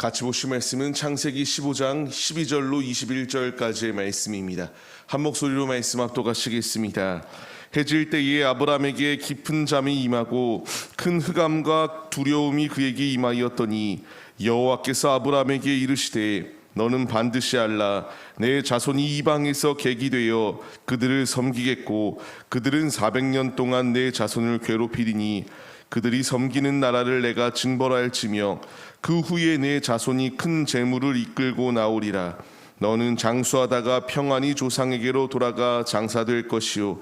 같이 보실 말씀은 창세기 15장 12절로 21절까지의 말씀입니다. 한 목소리로 말씀 합독하시겠습니다. 해질 때에 아브라함에게 깊은 잠이 임하고 큰 흑암과 두려움이 그에게 임하였더니 여호와께서 아브라함에게 이르시되 너는 반드시 알라. 내 자손이 이방에서 객이 되어 그들을 섬기겠고 그들은 400년 동안 내 자손을 괴롭히리니 그들이 섬기는 나라를 내가 징벌할지며 그 후에 내 자손이 큰 재물을 이끌고 나오리라. 너는 장수하다가 평안히 조상에게로 돌아가 장사될 것이요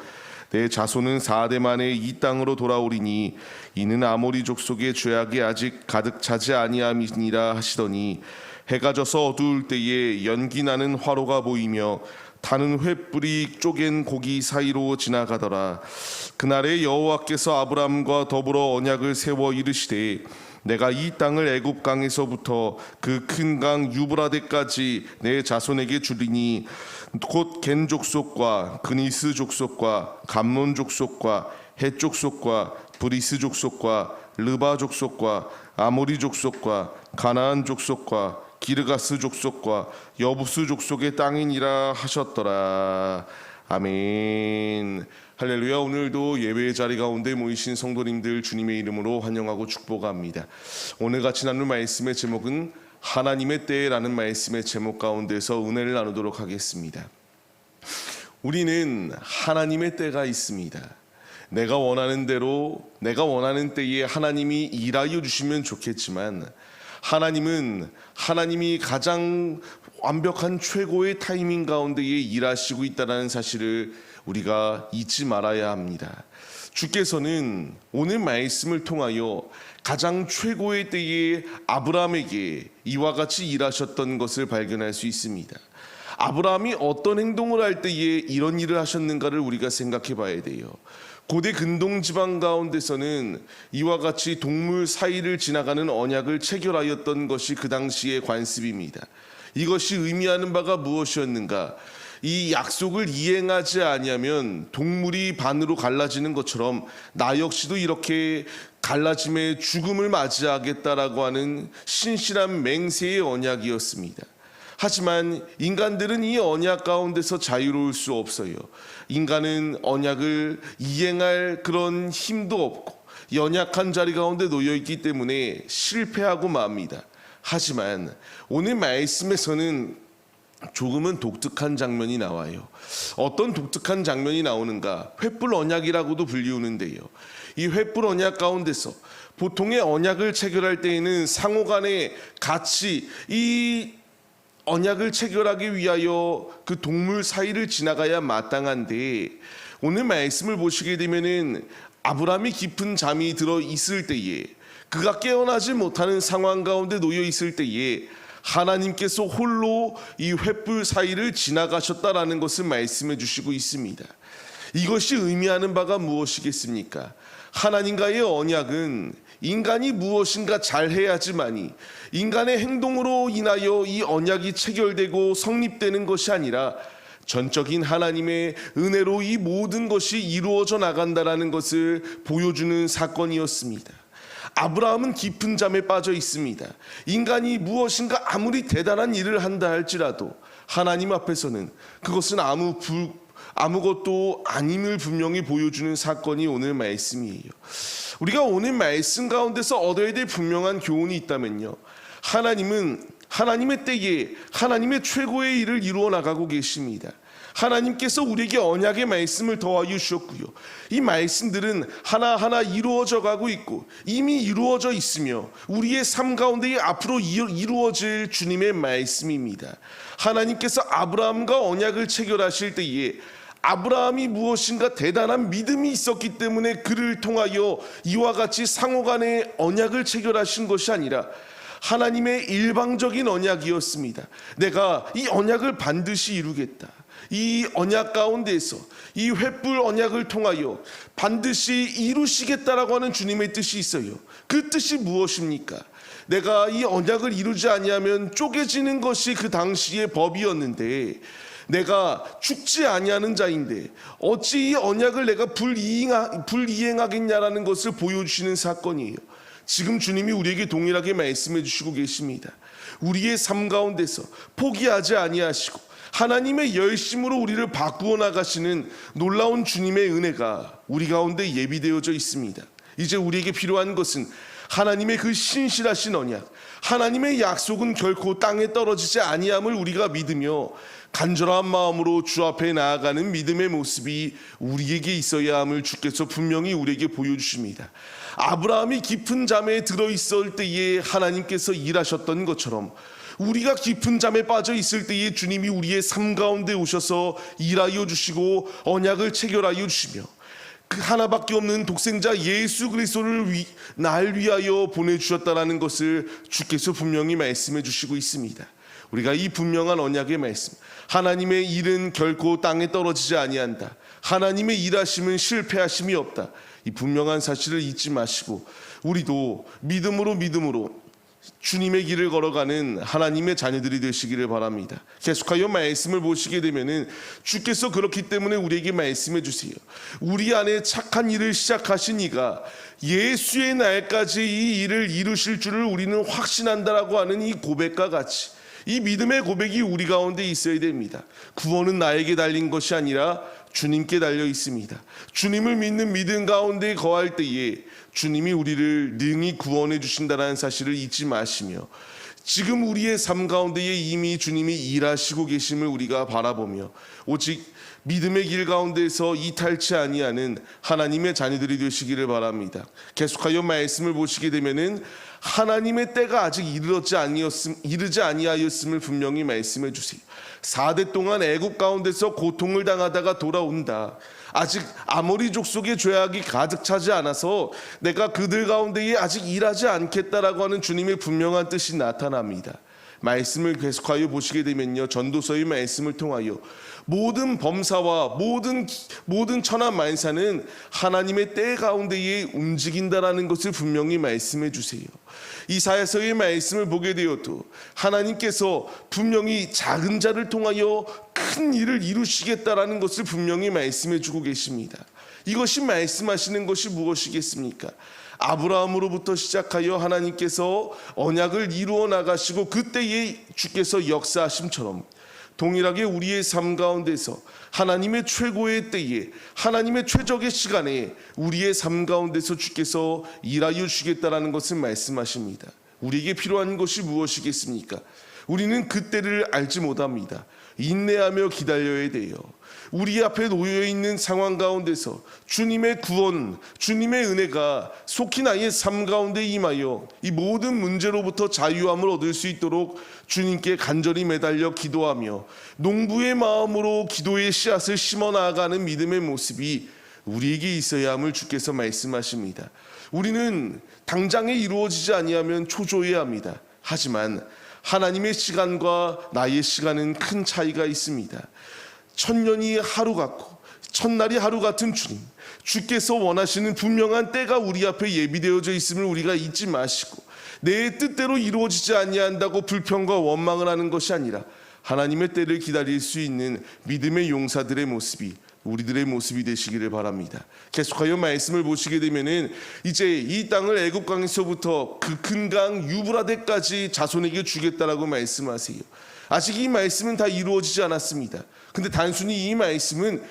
내 자손은 4대 만에 이 땅으로 돌아오리니 이는 아모리 족속의 죄악이 아직 가득 차지 아니함이니라 하시더니 해가 져서 어두울 때에 연기 나는 화로가 보이며 타는 횃불이 쪼갠 고기 사이로 지나가더라. 그날에 여호와께서 아브람과 더불어 언약을 세워 이르시되 내가 이 땅을 애굽 강에서부터 그 큰 강 유브라데까지 내 자손에게 주리니 곧 겐 족속과 그니스 족속과 감몬 족속과 헷 족속과 브리스 족속과 르바 족속과 아모리 족속과 가나안 족속과 기르가스 족속과 여부스 족속의 땅이니라 하셨더라. 아멘. 할렐루야. 오늘도 예배의 자리 가운데 모이신 성도님들 주님의 이름으로 환영하고 축복합니다. 오늘 같이 나눌 말씀의 제목은 하나님의 때라는 말씀의 제목 가운데서 은혜를 나누도록 하겠습니다. 우리는 하나님의 때가 있습니다. 내가 원하는 대로 내가 원하는 때에 하나님이 일하여 주시면 좋겠지만 하나님은 하나님이 가장 완벽한 최고의 타이밍 가운데에 일하시고 있다는 사실을 우리가 잊지 말아야 합니다. 주께서는 오늘 말씀을 통하여 가장 최고의 때에 아브라함에게 이와 같이 일하셨던 것을 발견할 수 있습니다. 아브라함이 어떤 행동을 할 때에 이런 일을 하셨는가를 우리가 생각해 봐야 돼요. 고대 근동 지방 가운데서는 이와 같이 동물 사이를 지나가는 언약을 체결하였던 것이 그 당시의 관습입니다. 이것이 의미하는 바가 무엇이었는가? 이 약속을 이행하지 아니하면 동물이 반으로 갈라지는 것처럼 나 역시도 이렇게 갈라짐의 죽음을 맞이하겠다라고 하는 신실한 맹세의 언약이었습니다. 하지만 인간들은 이 언약 가운데서 자유로울 수 없어요. 인간은 언약을 이행할 그런 힘도 없고 연약한 자리 가운데 놓여 있기 때문에 실패하고 맙니다. 하지만 오늘 말씀에서는 조금은 독특한 장면이 나와요. 어떤 독특한 장면이 나오는가? 횃불 언약이라고도 불리우는데요. 이 횃불 언약 가운데서 보통의 언약을 체결할 때에는 상호간에 같이 이 언약을 체결하기 위하여 그 동물 사이를 지나가야 마땅한데 오늘 말씀을 보시게 되면은 아브라함이 깊은 잠이 들어 있을 때에 그가 깨어나지 못하는 상황 가운데 놓여 있을 때에 하나님께서 홀로 이 횃불 사이를 지나가셨다라는 것을 말씀해 주시고 있습니다. 이것이 의미하는 바가 무엇이겠습니까? 하나님과의 언약은 인간이 무엇인가 잘해야지만이 인간의 행동으로 인하여 이 언약이 체결되고 성립되는 것이 아니라 전적인 하나님의 은혜로 이 모든 것이 이루어져 나간다라는 것을 보여주는 사건이었습니다. 아브라함은 깊은 잠에 빠져 있습니다. 인간이 무엇인가 아무리 대단한 일을 한다 할지라도 하나님 앞에서는 그것은 아무것도 아님을 분명히 보여주는 사건이 오늘 말씀이에요. 우리가 오늘 말씀 가운데서 얻어야 될 분명한 교훈이 있다면요, 하나님은 하나님의 때에 하나님의 최고의 일을 이루어 나가고 계십니다. 하나님께서 우리에게 언약의 말씀을 더하여 주셨고요, 이 말씀들은 하나하나 이루어져 가고 있고 이미 이루어져 있으며 우리의 삶 가운데 앞으로 이루어질 주님의 말씀입니다. 하나님께서 아브라함과 언약을 체결하실 때에 아브라함이 무엇인가 대단한 믿음이 있었기 때문에 그를 통하여 이와 같이 상호간의 언약을 체결하신 것이 아니라 하나님의 일방적인 언약이었습니다. 내가 이 언약을 반드시 이루겠다. 이 언약 가운데에서 이 횃불 언약을 통하여 반드시 이루시겠다라고 하는 주님의 뜻이 있어요. 그 뜻이 무엇입니까? 내가 이 언약을 이루지 아니하면 쪼개지는 것이 그 당시의 법이었는데 내가 죽지 아니하는 자인데 어찌 이 언약을 내가 불이행하겠냐라는 것을 보여주시는 사건이에요. 지금 주님이 우리에게 동일하게 말씀해 주시고 계십니다. 우리의 삶 가운데서 포기하지 아니하시고 하나님의 열심으로 우리를 바꾸어 나가시는 놀라운 주님의 은혜가 우리 가운데 예비되어져 있습니다. 이제 우리에게 필요한 것은 하나님의 그 신실하신 언약, 하나님의 약속은 결코 땅에 떨어지지 아니함을 우리가 믿으며 간절한 마음으로 주 앞에 나아가는 믿음의 모습이 우리에게 있어야 함을 주께서 분명히 우리에게 보여주십니다. 아브라함이 깊은 잠에 들어있을 때에 하나님께서 일하셨던 것처럼 우리가 깊은 잠에 빠져 있을 때에 주님이 우리의 삶 가운데 오셔서 일하여 주시고 언약을 체결하여 주시며 그 하나밖에 없는 독생자 예수 그리스도를 날 위하여 보내주셨다라는 것을 주께서 분명히 말씀해 주시고 있습니다. 우리가 이 분명한 언약의 말씀, 하나님의 일은 결코 땅에 떨어지지 아니한다, 하나님의 일하심은 실패하심이 없다, 이 분명한 사실을 잊지 마시고 우리도 믿음으로 주님의 길을 걸어가는 하나님의 자녀들이 되시기를 바랍니다. 계속하여 말씀을 보시게 되면은 주께서 그렇기 때문에 우리에게 말씀해 주세요. 우리 안에 착한 일을 시작하신 이가 예수의 날까지 이 일을 이루실 줄을 우리는 확신한다라고 하는 이 고백과 같이 이 믿음의 고백이 우리 가운데 있어야 됩니다. 구원은 나에게 달린 것이 아니라 주님께 달려 있습니다. 주님을 믿는 믿음 가운데 거할 때에 주님이 우리를 능히 구원해 주신다는 사실을 잊지 마시며 지금 우리의 삶 가운데에 이미 주님이 일하시고 계심을 우리가 바라보며 오직 믿음의 길 가운데서 이탈치 아니하는 하나님의 자녀들이 되시기를 바랍니다. 계속하여 말씀을 보시게 되면은 하나님의 때가 아직 이르지 아니하였음을 분명히 말씀해 주세요. 4대 동안 애굽 가운데서 고통을 당하다가 돌아온다. 아직 아모리 족속의 죄악이 가득 차지 않아서 내가 그들 가운데에 아직 일하지 않겠다라고 하는 주님의 분명한 뜻이 나타납니다. 말씀을 계속하여 보시게 되면요, 전도서의 말씀을 통하여 모든 범사와 모든 천하 만사는 하나님의 때 가운데에 움직인다라는 것을 분명히 말씀해 주세요. 이사야서의 말씀을 보게 되어도 하나님께서 분명히 작은 자를 통하여 큰 일을 이루시겠다라는 것을 분명히 말씀해 주고 계십니다. 이것이 말씀하시는 것이 무엇이겠습니까? 아브라함으로부터 시작하여 하나님께서 언약을 이루어 나가시고 그때에 주께서 역사하심처럼 동일하게 우리의 삶 가운데서 하나님의 최고의 때에 하나님의 최적의 시간에 우리의 삶 가운데서 주께서 일하여 주시겠다라는 것을 말씀하십니다. 우리에게 필요한 것이 무엇이겠습니까? 우리는 그때를 알지 못합니다. 인내하며 기다려야 돼요. 우리 앞에 놓여있는 상황 가운데서 주님의 구원, 주님의 은혜가 속히 나의 삶 가운데 임하여 이 모든 문제로부터 자유함을 얻을 수 있도록 주님께 간절히 매달려 기도하며 농부의 마음으로 기도의 씨앗을 심어 나아가는 믿음의 모습이 우리에게 있어야 함을 주께서 말씀하십니다. 우리는 당장에 이루어지지 아니하면 초조해야 합니다. 하지만 하나님의 시간과 나의 시간은 큰 차이가 있습니다. 천년이 하루 같고 첫날이 하루 같은 주님, 주께서 원하시는 분명한 때가 우리 앞에 예비되어져 있음을 우리가 잊지 마시고 내 뜻대로 이루어지지 아니한다고 불평과 원망을 하는 것이 아니라 하나님의 때를 기다릴 수 있는 믿음의 용사들의 모습이 우리들의 모습이 되시기를 바랍니다. 계속하여 말씀을 보시게 되면은 이제 이 땅을 애굽 강에서부터 그 큰 강 유브라데까지 자손에게 주겠다라고 말씀하세요. 아직 이 말씀은 다 이루어지지 않았습니다. 근데 단순히 이 말씀은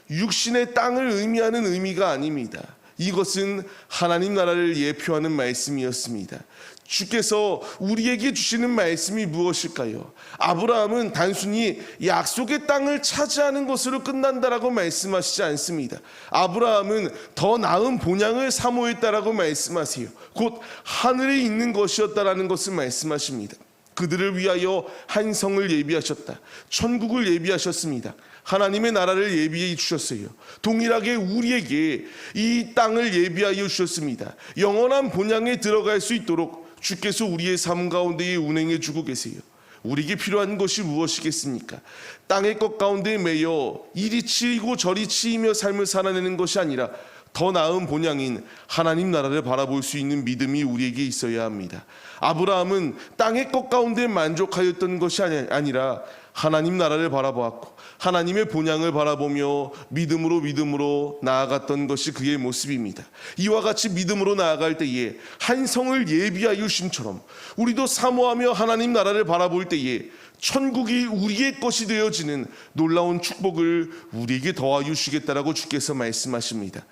육신의 땅을 의미하는 의미가 아닙니다. 이것은 하나님 나라를 예표하는 말씀이었습니다. 주께서 우리에게 주시는 말씀이 무엇일까요? 아브라함은 단순히 약속의 땅을 차지하는 것으로 끝난다라고 말씀하시지 않습니다. 아브라함은 더 나은 본향을 사모했다라고 말씀하세요. 곧 하늘에 있는 것이었다라는 것을 말씀하십니다. 그들을 위하여 한 성을 예비하셨다. 천국을 예비하셨습니다. 하나님의 나라를 예비해 주셨어요. 동일하게 우리에게 이 땅을 예비하여 주셨습니다. 영원한 본향에 들어갈 수 있도록 주께서 우리의 삶 가운데에 운행해 주고 계세요. 우리에게 필요한 것이 무엇이겠습니까? 땅의 것 가운데 매여 이리 치이고 저리 치이며 삶을 살아내는 것이 아니라 더 나은 본향인 하나님 나라를 바라볼 수 있는 믿음이 우리에게 있어야 합니다. 아브라함은 땅의 것 가운데 만족하였던 것이 아니라 하나님 나라를 바라보았고 하나님의 본향을 바라보며 믿음으로 나아갔던 것이 그의 모습입니다. 이와 같이 믿음으로 나아갈 때에 한 성을 예비하여 주심처럼 우리도 사모하며 하나님 나라를 바라볼 때에 천국이 우리의 것이 되어지는 놀라운 축복을 우리에게 더하여 주시겠다라고 주께서 말씀하십니다.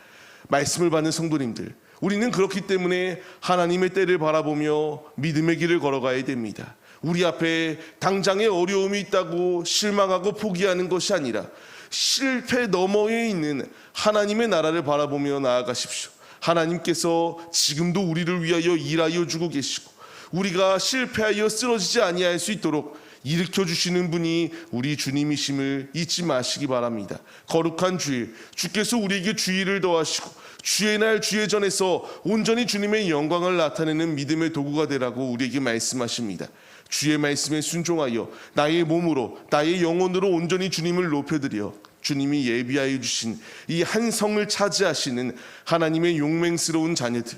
말씀을 받는 성도님들, 우리는 그렇기 때문에 하나님의 때를 바라보며 믿음의 길을 걸어가야 됩니다. 우리 앞에 당장의 어려움이 있다고 실망하고 포기하는 것이 아니라 실패 너머에 있는 하나님의 나라를 바라보며 나아가십시오. 하나님께서 지금도 우리를 위하여 일하여 주고 계시고 우리가 실패하여 쓰러지지 아니할 수 있도록 일으켜 주시는 분이 우리 주님이심을 잊지 마시기 바랍니다. 거룩한 주일, 주께서 우리에게 주의를 더하시고 주의 날 주의 전에서 온전히 주님의 영광을 나타내는 믿음의 도구가 되라고 우리에게 말씀하십니다. 주의 말씀에 순종하여 나의 몸으로 나의 영혼으로 온전히 주님을 높여드려 주님이 예비하여 주신 이 한 성을 차지하시는 하나님의 용맹스러운 자녀들,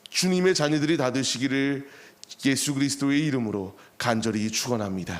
주님의 자녀들이 다 되시기를 예수 그리스도의 이름으로 간절히 축원합니다.